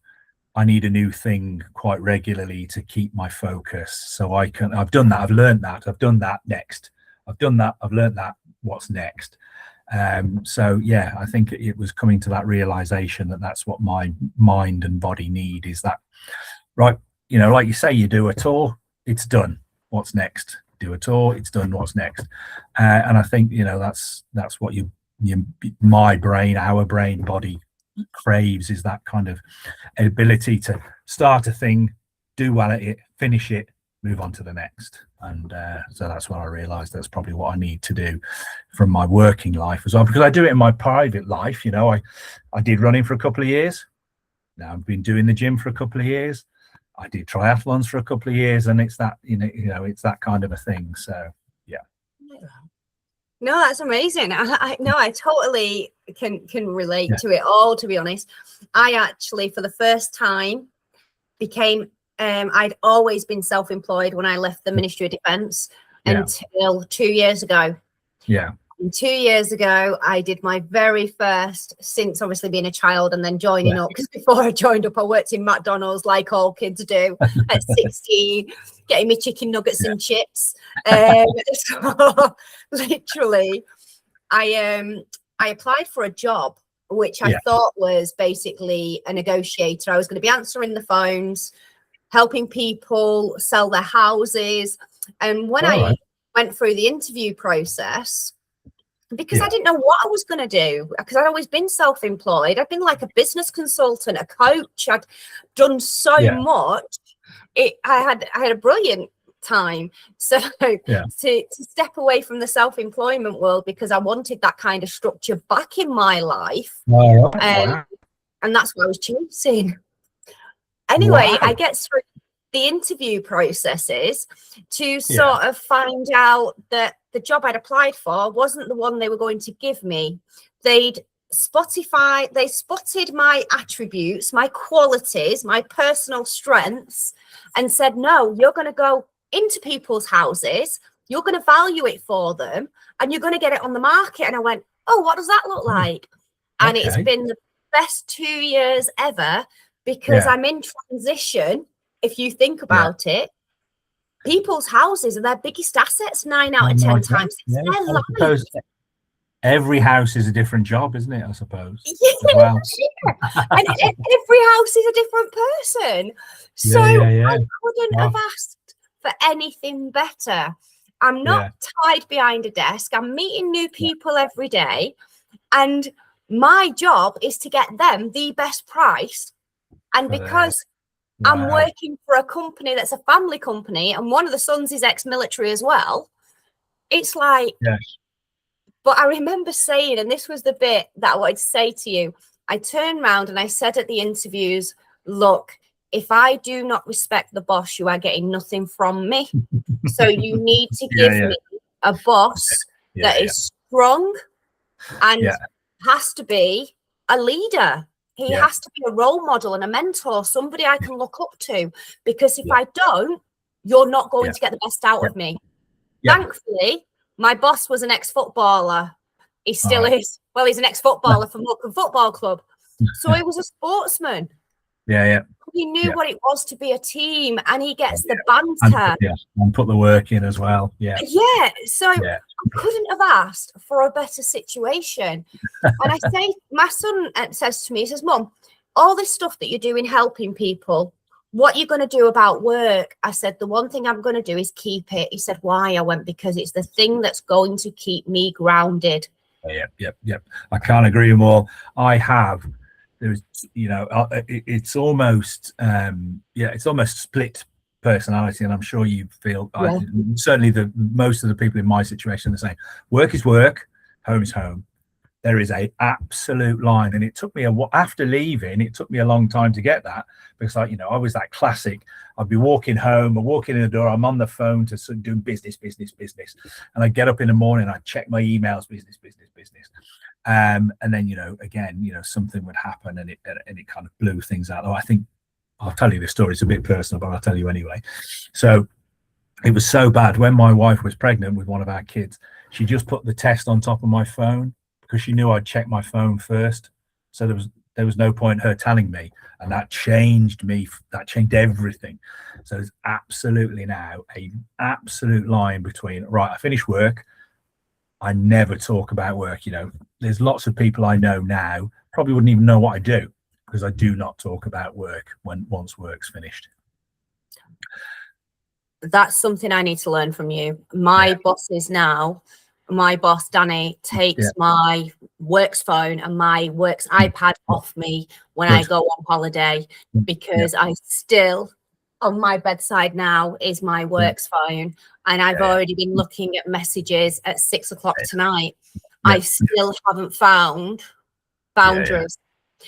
S2: I need a new thing quite regularly to keep my focus. So I've done that, I've learned that, I've done that, next. I've done that, I've learned that, what's next? So yeah, I think it was coming to that realization that that's what my mind and body need, is that, right, you know, like you say, you do a tour, it's done, what's next? Do a tour, it's done, what's next? And I think, you know, that's what my brain, our brain body craves, is that kind of ability to start a thing, do well at it, finish it, move on to the next. And so that's what I realized, that's probably what I need to do from my working life as well, because I do it in my private life. You know, I did running for a couple of years. Now I've been doing the gym for a couple of years. I did triathlons for a couple of years, and it's that, you know, it's that kind of a thing. So yeah.
S1: No, that's amazing. I totally can relate to it all, to be honest. I actually, for the first time, became I'd always been self-employed when I left the Ministry of Defence until 2 years ago.
S2: Yeah.
S1: And 2 years ago, I did my very first, since obviously being a child and then joining up, because before I joined up, I worked in McDonald's like all kids do at 16, getting me chicken nuggets and chips. So literally, I applied for a job, which I thought was basically a negotiator. I was going to be answering the phones, helping people sell their houses. And when I went through the interview process, because I didn't know what I was going to do, because I'd always been self-employed. I'd been like a business consultant, a coach. I'd done so much. I had a brilliant time. So to step away from the self-employment world, because I wanted that kind of structure back in my life. And that's what I was chasing. Anyway, I get through the interview processes to sort of find out that the job I'd applied for wasn't the one they were going to give me. They spotted my attributes, my qualities, my personal strengths, and said, no, you're going to go into people's houses, you're going to value it for them, and you're going to get it on the market. And I went, oh, what does that look like? And it's been the best 2 years ever, because I'm in transition. If you think about it, people's houses are their biggest assets 9 out of 10 times. It's their life.
S2: Every house is a different job, isn't it? I suppose.
S1: And every house is a different person. So I couldn't have asked for anything better. I'm not tied behind a desk. I'm meeting new people every day. And my job is to get them the best price. And because I'm working for a company that's a family company, and one of the sons is ex-military as well, it's like, but I remember saying, and this was the bit that I wanted to say to you, I turned around and I said at the interviews, look, if I do not respect the boss, you are getting nothing from me. So you need to give me a boss that is strong and has to be a leader. He has to be a role model and a mentor, somebody I can look up to, because if I don't, you're not going to get the best out of me. Thankfully, my boss was an ex-footballer. He still is. Well, he's an ex-footballer from Morecambe Football Club. So he was a sportsman. He knew what it was to be a team, and he gets the banter.
S2: And put the work in as well.
S1: So I couldn't have asked for a better situation. And I say, my son says to me, he says, Mum, all this stuff that you're doing helping people, what are you going to do about work? I said, the one thing I'm going to do is keep it. He said, why? I went, because it's the thing that's going to keep me grounded.
S2: I can't agree more. I have there's, it's almost, it's almost split personality. And I'm sure you feel, certainly most of the people in my situation are the same. Work is work, home is home. There is a absolute line, and it took me after leaving, it took me a long time to get that, because I was that classic. I'd be walking home or walking in the door, I'm on the phone to doing business, and I'd get up in the morning, I'd check my emails, business, and then again, something would happen, and it kind of blew things out. I think I'll tell you this story. It's a bit personal, but I'll tell you anyway. So it was so bad when my wife was pregnant with one of our kids. She just put the test on top of my phone, because she knew I'd check my phone first. So there was no point her telling me, and that changed me. That changed everything. So there's absolutely now an absolute line between, right, I finish work, I never talk about work. There's lots of people I know now probably wouldn't even know what I do, because I do not talk about work once work's finished.
S1: That's something I need to learn from you. My boss, Danny, takes my work's phone and my work's iPad off me when I go on holiday, because I still, on my bedside now, is my work's phone. And I've already been looking at messages at 6 o'clock tonight. I still haven't found boundaries.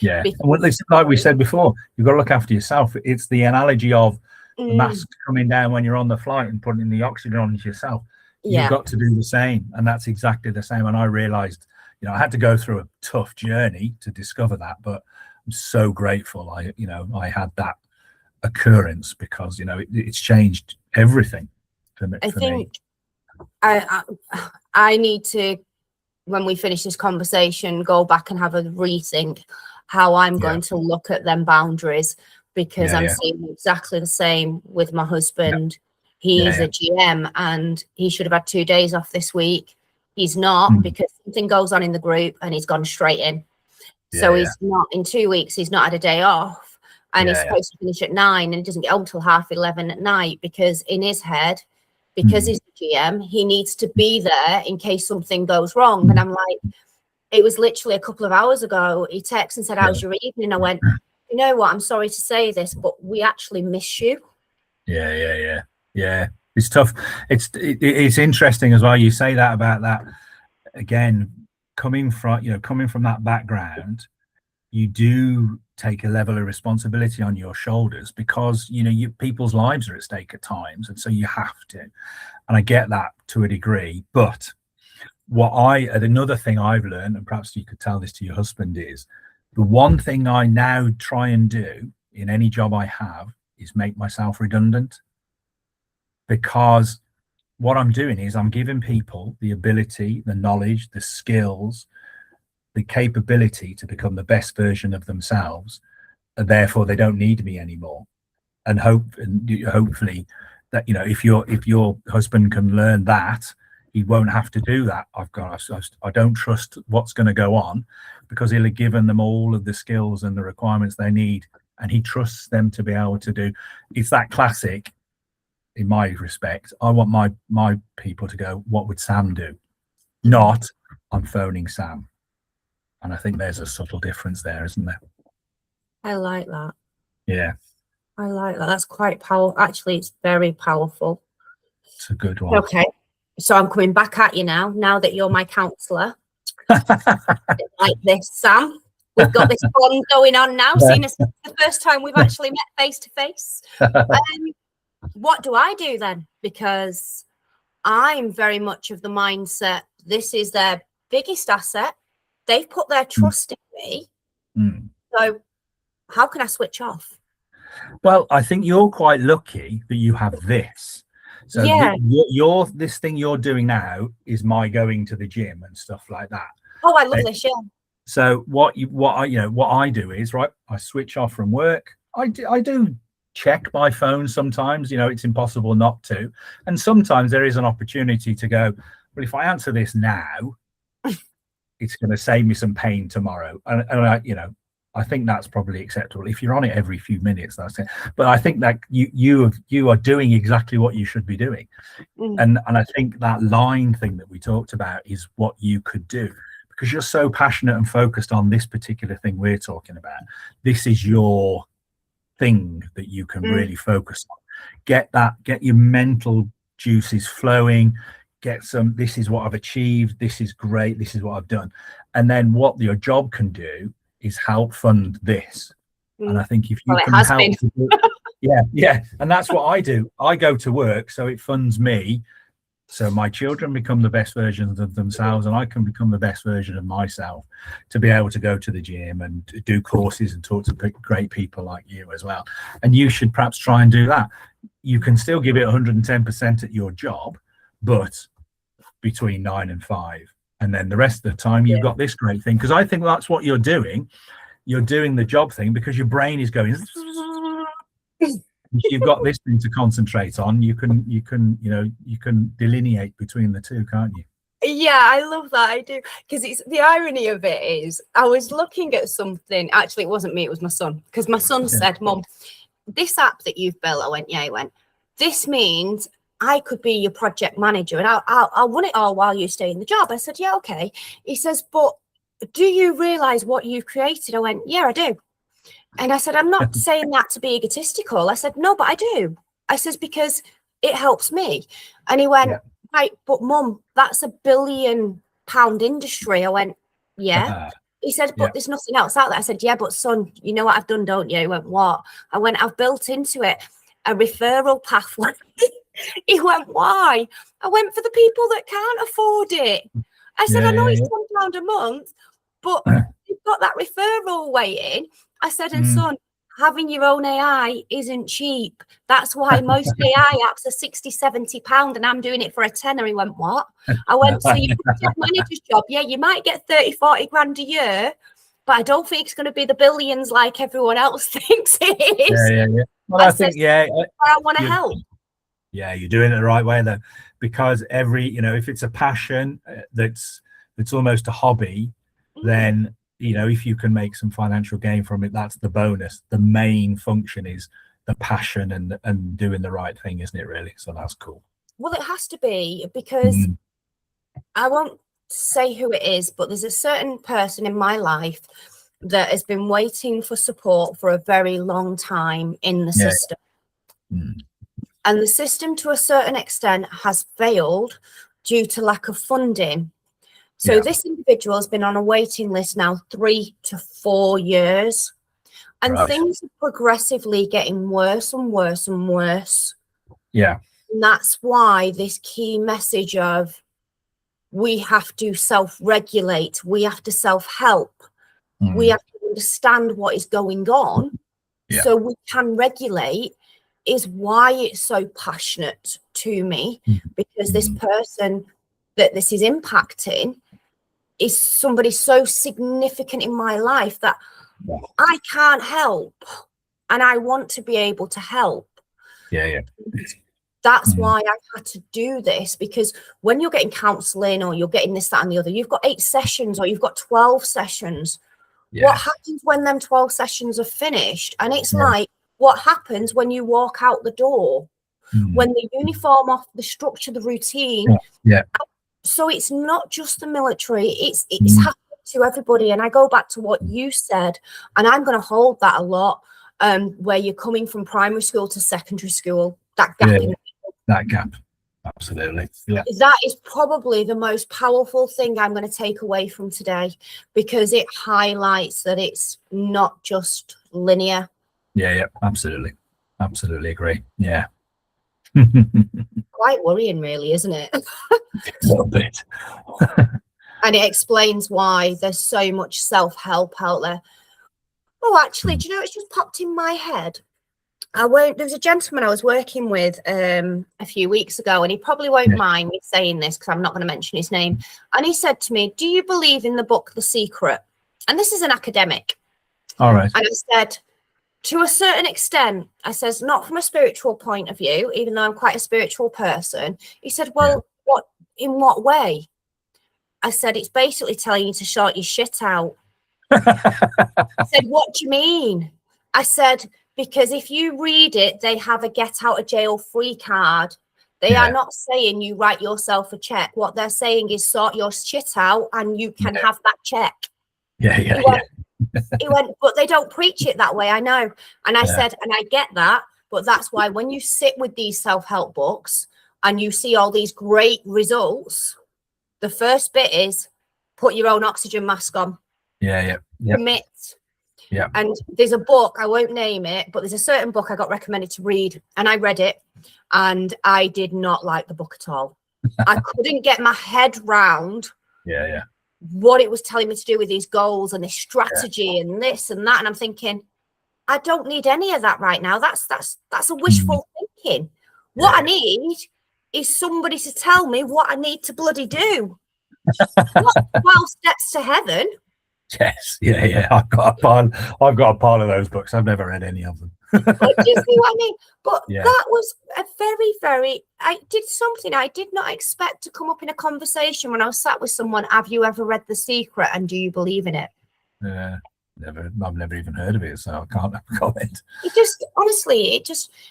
S2: And it's like we said before, you've got to look after yourself. It's the analogy of the mask coming down when you're on the flight and putting the oxygen on yourself. You've got to do the same, and that's exactly the same. And I realized, I had to go through a tough journey to discover that, but I'm so grateful I had that occurrence, because it's changed everything for me.
S1: I need to, when we finish this conversation, go back and have a rethink how I'm going to look at them boundaries, because I'm seeing exactly the same with my husband. He's a GM, and he should have had 2 days off this week. He's not, because something goes on in the group and he's gone straight in. So he's not, in 2 weeks, he's not had a day off, and he's supposed to finish at 9, and he doesn't get home till 11:30 at night, because in his head, because he's the GM, he needs to be there in case something goes wrong. And I'm like, it was literally a couple of hours ago, he texted and said, how's your evening? I went, you know what, I'm sorry to say this, but we actually miss you.
S2: Yeah, it's tough. It's interesting as well. You say that about that again, coming from that background, you do take a level of responsibility on your shoulders, because people's lives are at stake at times, and so you have to. And I get that to a degree, but another thing I've learned, and perhaps you could tell this to your husband, is the one thing I now try and do in any job I have is make myself redundant. Because what I'm doing is I'm giving people the ability, the knowledge, the skills, the capability to become the best version of themselves, and therefore they don't need me anymore. And hopefully that if your husband can learn that, he won't have to do that. I don't trust what's going to go on, because he'll have given them all of the skills and the requirements they need, and he trusts them to be able to do. It's that classic. In my respect, I want my people to go, what would Sam do? Not, I'm phoning Sam. And I think there's a subtle difference there, isn't there?
S1: I like that.
S2: Yeah.
S1: I like that. That's quite powerful. Actually, it's very powerful.
S2: It's a good one.
S1: Okay. So I'm coming back at you now that you're my counsellor. Like this, Sam. We've got this bond going on now, seeing as it's the first time we've actually met face to face. What do I do then? Because I'm very much of the mindset, this is their biggest asset. They've put their trust in me. So how can I switch off?
S2: Well, I think you're quite lucky that you have this. So this thing you're doing now is my going to the gym and stuff like that.
S1: Oh, I love this, yeah.
S2: So what I do is, right, I switch off from work. I do check my phone sometimes, it's impossible not to. And sometimes there is an opportunity to go, well, if I answer this now, it's going to save me some pain tomorrow. And I think that's probably acceptable. If you're on it every few minutes, that's it. But I think that you are doing exactly what you should be doing. And I think that line thing that we talked about is what you could do. because you're so passionate and focused on this particular thing we're talking about. This is your thing that you can really focus on. Get your mental juices flowing, get some, this is what I've achieved, this is great, this is what I've done. And then what your job can do is help fund this. And I think if you can help to do, yeah, and that's what I do. I go to work, so it funds me, so my children become the best versions of themselves, and I can become the best version of myself, to be able to go to the gym and do courses and talk to great people like you as well. And you should perhaps try and do that. You can still give it 110% at your job, but between 9 and 5, and then the rest of the time you've got this great thing. Because I think that's what you're doing. You're doing the job thing because your brain is going. You've got this thing to concentrate on. You can delineate between the two, can't you?
S1: Yeah, I love that. I do, because it's the irony of it is I was looking at something. Actually, it wasn't me, it was my son, because my son said, Mum, this app that you've built. I went, yeah. He went, this means I could be your project manager and I'll run it all while you stay in the job. I said, yeah, okay. He says, but do you realize what you've created? I went, yeah, I do. And I said, I'm not saying that to be egotistical. I said, no, but I do. I says, because it helps me. And he went, right, but Mum, that's £1 billion industry. I went, yeah. He said, but there's nothing else out there. I said, yeah, but son, you know what I've done, don't you? He went, what? I went, I've built into it a referral pathway. He went, why? I went, for the people that can't afford it. I said, I know it's £10 a month, but you've got that referral waiting. I said, and son, having your own AI isn't cheap. That's why most AI apps are £60-70 and I'm doing it for a tenner. He went, what? I went, so your project manager's job, yeah, you might get 30-40 grand a year, but I don't think it's going to be the billions like everyone else thinks it is.
S2: Yeah. Well, I think,
S1: I want to help.
S2: Yeah, you're doing it the right way though, because if it's a passion that's almost a hobby, then if you can make some financial gain from it, that's the bonus. The main function is the passion and doing the right thing, isn't it, really? So that's cool.
S1: Well, it has to be, because I won't say who it is, but there's a certain person in my life that has been waiting for support for a very long time in the system. And the system, to a certain extent, has failed due to lack of funding. So this individual has been on a waiting list now 3 to 4 years, and things are progressively getting worse and worse and worse.
S2: Yeah.
S1: And that's why this key message of we have to self-regulate, we have to self-help, we have to understand what is going on so we can regulate, is why it's so passionate to me, because this person that this is impacting is somebody so significant in my life that I can't help, and I want to be able to help. That's why I had to do this, because when you're getting counselling or you're getting this, that and the other, you've got 8 sessions or you've got 12 sessions. What happens when them 12 sessions are finished? And it's like, what happens when you walk out the door? When the uniform off, the structure, the routine. So it's not just the military, it's happening to everybody. And I go back to what you said, and I'm going to hold that a lot, where you're coming from primary school to secondary school, that gap.
S2: That gap, absolutely.
S1: That is probably the most powerful thing I'm going to take away from today, because it highlights that it's not just linear. Absolutely agree. Quite worrying, really, isn't it?
S2: A little bit.
S1: And it explains why there's so much self-help out there. Oh, actually, do you know, it's just popped in my head. There was a gentleman I was working with a few weeks ago, and he probably won't mind me saying this because I'm not going to mention his name. And he said to me, do you believe in the book The Secret? And this is an academic.
S2: All right.
S1: And I said, to a certain extent. I says, not from a spiritual point of view, even though I'm quite a spiritual person. He said, well, in what way? I said, it's basically telling you to sort your shit out. I said, what do you mean? I said, because if you read it, they have a get out of jail free card. They are not saying you write yourself a check. What they're saying is sort your shit out and you can have that check. He went, but they don't preach it that way, I know. And I said, and I get that, but that's why when you sit with these self-help books and you see all these great results, the first bit is put your own oxygen mask on. Commit. And there's a book, I won't name it, but there's a certain book I got recommended to read, and I read it, and I did not like the book at all. I couldn't get my head round what it was telling me to do with these goals and this strategy and this and that. And I'm thinking, I don't need any of that right now. That's a wishful thinking. What I need is somebody to tell me what I need to bloody do. Not 12 steps to heaven.
S2: Yes, I've got a pile of those books. I've never read any of them.
S1: But do you see what I mean? But that was a very, I did something I did not expect to come up in a conversation when I was sat with someone. Have you ever read The Secret, and do you believe in it?
S2: Never. I've never even heard of it, so I can't comment.
S1: It just, honestly,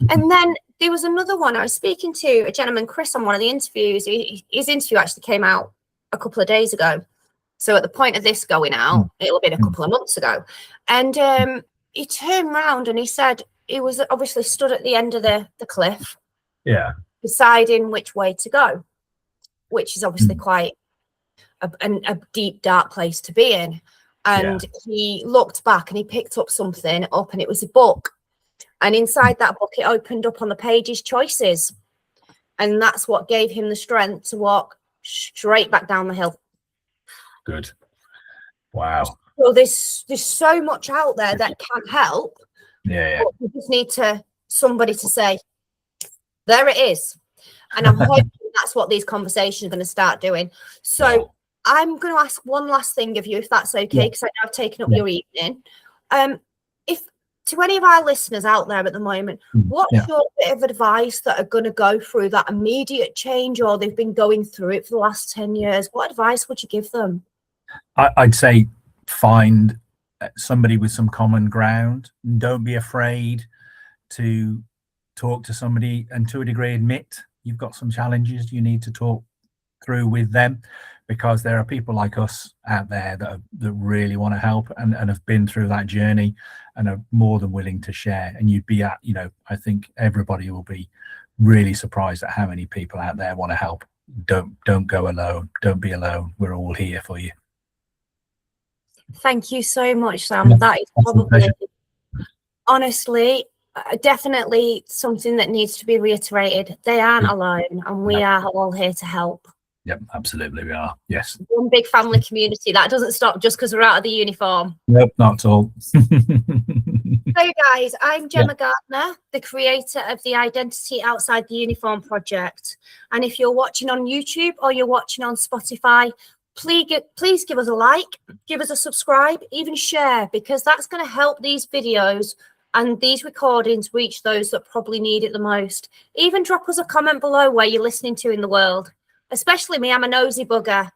S1: and then there was another one. I was speaking to a gentleman, Chris, on one of the interviews. His interview actually came out a couple of days ago. So at the point of this going out, it'll have been a couple of months ago. And he turned around and he said he was obviously stood at the end of the cliff, deciding which way to go, which is obviously quite a deep, dark place to be in. And he looked back and he picked up something up, and it was a book. And inside that book, it opened up on the pages choices. And that's what gave him the strength to walk straight back down the hill.
S2: Good. Wow.
S1: So there's so much out there that can help. But we just need somebody to say, there it is. And I'm hoping that's what these conversations are going to start doing. So I'm going to ask one last thing of you, if that's okay, because I know I've taken up your evening. If to any of our listeners out there at the moment, what's your bit of advice that are going to go through that immediate change, or they've been going through it for the last 10 years? What advice would you give them?
S2: I'd say find somebody with some common ground. Don't be afraid to talk to somebody, and to a degree admit you've got some challenges you need to talk through with them, because there are people like us out there that really want to help and have been through that journey and are more than willing to share. And you'd be I think everybody will be really surprised at how many people out there want to help. Don't go alone. Don't be alone. We're all here for you.
S1: Thank you so much, Sam. That is probably, honestly, definitely something that needs to be reiterated. They aren't alone, and we are all here to help.
S2: Yep, absolutely we are. Yes.
S1: One big family community. That doesn't stop just because we're out of the uniform.
S2: Nope, not at all.
S1: So guys, I'm Gemma Gardner, the creator of the Identity Outside the Uniform project. And if you're watching on YouTube or you're watching on Spotify, please give us a like, give us a subscribe, even share, because that's going to help these videos and these recordings reach those that probably need it the most. Even drop us a comment below where you're listening to in the world. Especially me, I'm a nosy bugger.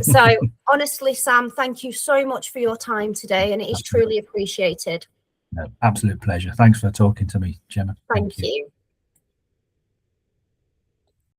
S1: So honestly, Sam, thank you so much for your time today, and it is truly appreciated.
S2: No, absolute pleasure. Thanks for talking to me, Gemma.
S1: Thank you.